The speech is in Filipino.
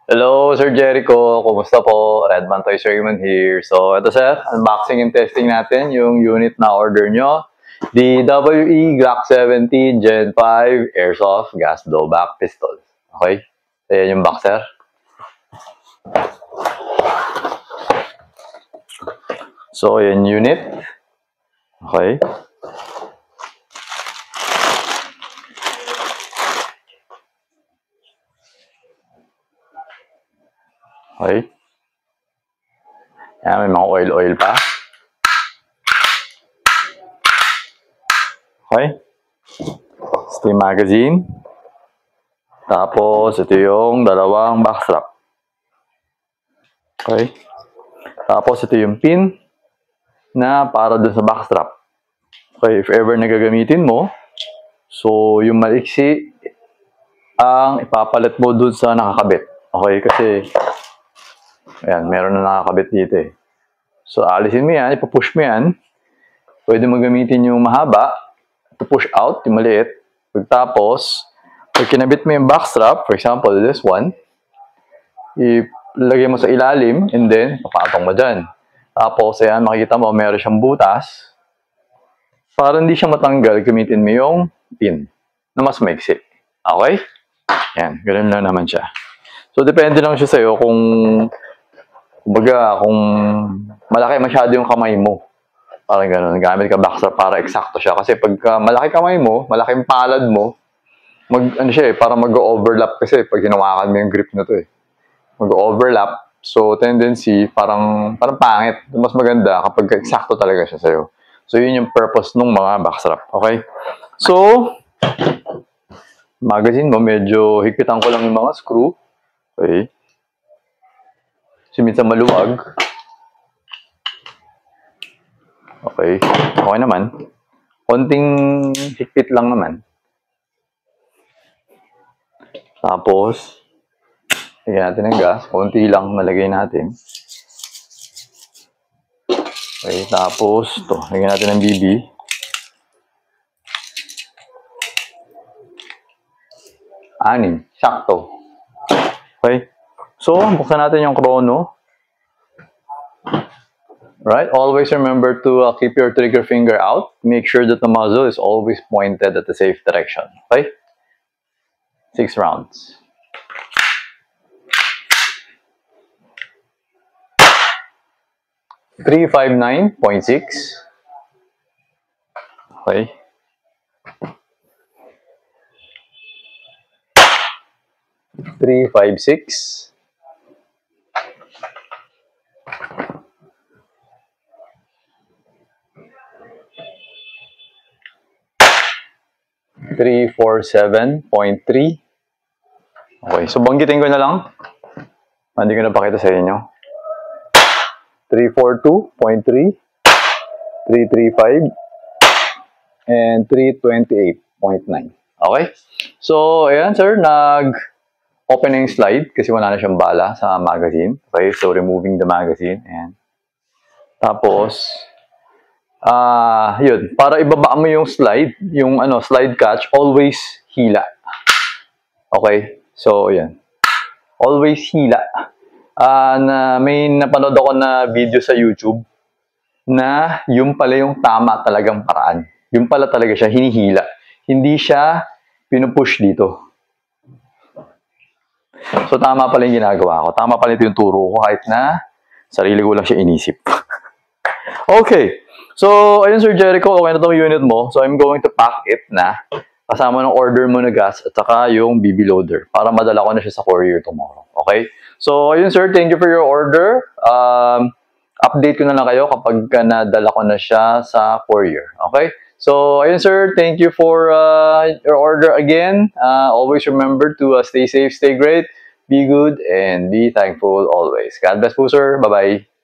Hello, Sir Jericho. Kumusta po? Redman Toys Raymond here. So, ito sir, unboxing and testing natin yung unit na order nyo. The WE Glock 17 Gen 5 Airsoft Gas Blowback Pistol. Okay? Ayan yung box, sir. So, ayan unit. Okay? Okay? Ayan, may mga oil pa. Okay? Ito yung magazine. Tapos, ito yung dalawang backstrap. Okay? Tapos, ito yung pin na para dun sa backstrap. Okay, if ever nagagamitin mo, so yung maliksi ang ipapalit mo dun sa nakakabit. Okay, kasi ayan, meron na nakakabit dito eh. So, alisin mo yan, ipapush mo yan. Pwede mo gamitin yung mahaba to push out, yung maliit. Pagtapos, pag kinabit mo yung backstrap, for example, this one, ilagay mo sa ilalim, and then, papatong mo dyan. Tapos, ayan, makikita mo, meron siyang butas. Para hindi siya matanggal, gamitin mo yung pin na mas maiksi. Okay? Yan, ganun lang naman siya. So, depende lang siya sa'yo kung kumbaga, kung malaki masyado yung kamay mo. Parang ganun, gamit ka backstrap para eksakto siya. Kasi pag malaki kamay mo, malaking palad mo, ano siya eh, para mag-overlap kasi pag hinawakan mo yung grip na to eh. Mag-overlap. So, tendency, parang pangit. Mas maganda kapag eksakto talaga siya sa'yo. So, yun yung purpose ng mga backstrap. Okay? So, magazine mo, medyo higpitan ko lang yung mga screw. Okay? Kasi minsan maluwag. Okay. Okay naman. Konting higpit lang naman. Tapos, lagyan natin ng gas. Konti lang nalagay natin. Okay, tapos, ito, lagyan natin ng BB. Anim, sakto. Okay, so, buksan natin yung chrono. Right, always remember to keep your trigger finger out. Make sure that the muzzle is always pointed at the safe direction. Okay, 6 rounds. .359.6. Okay. 356. 347.3. Okay, so banggitin ko na lang. Hindi ko na pakita sa inyo. 342.3, 335, and 328.9. Okay? So, ayan sir, nag-open na yung slide kasi wala na siyang bala sa magazine. Okay, so removing the magazine. Ayan. Tapos, yun, para ibaba mo yung slide, yung slide catch, always hila. Okay? So, ayan. Always hila. May napanood ako na video sa YouTube na yung pala yung tama talagang paraan. Yung pala talaga siya hinihila. Hindi siya pinupush dito. So, tama pala yung ginagawa ko. Tama pala ito yung turo ko kahit na sarili ko lang siya inisip. Okay. So, ayun Sir Jericho, okay na itong unit mo. So, I'm going to pack it na kasama ng order mo na gas at saka yung BB loader para madala ko na siya sa courier tomorrow. Okay? So, ayun sir, thank you for your order. Update ko na lang kayo kapag nadala ko na siya sa courier. Okay? So, ayun sir, thank you for your order again. Always remember to stay safe, stay great, be good, and be thankful always. God bless po sir. Bye-bye.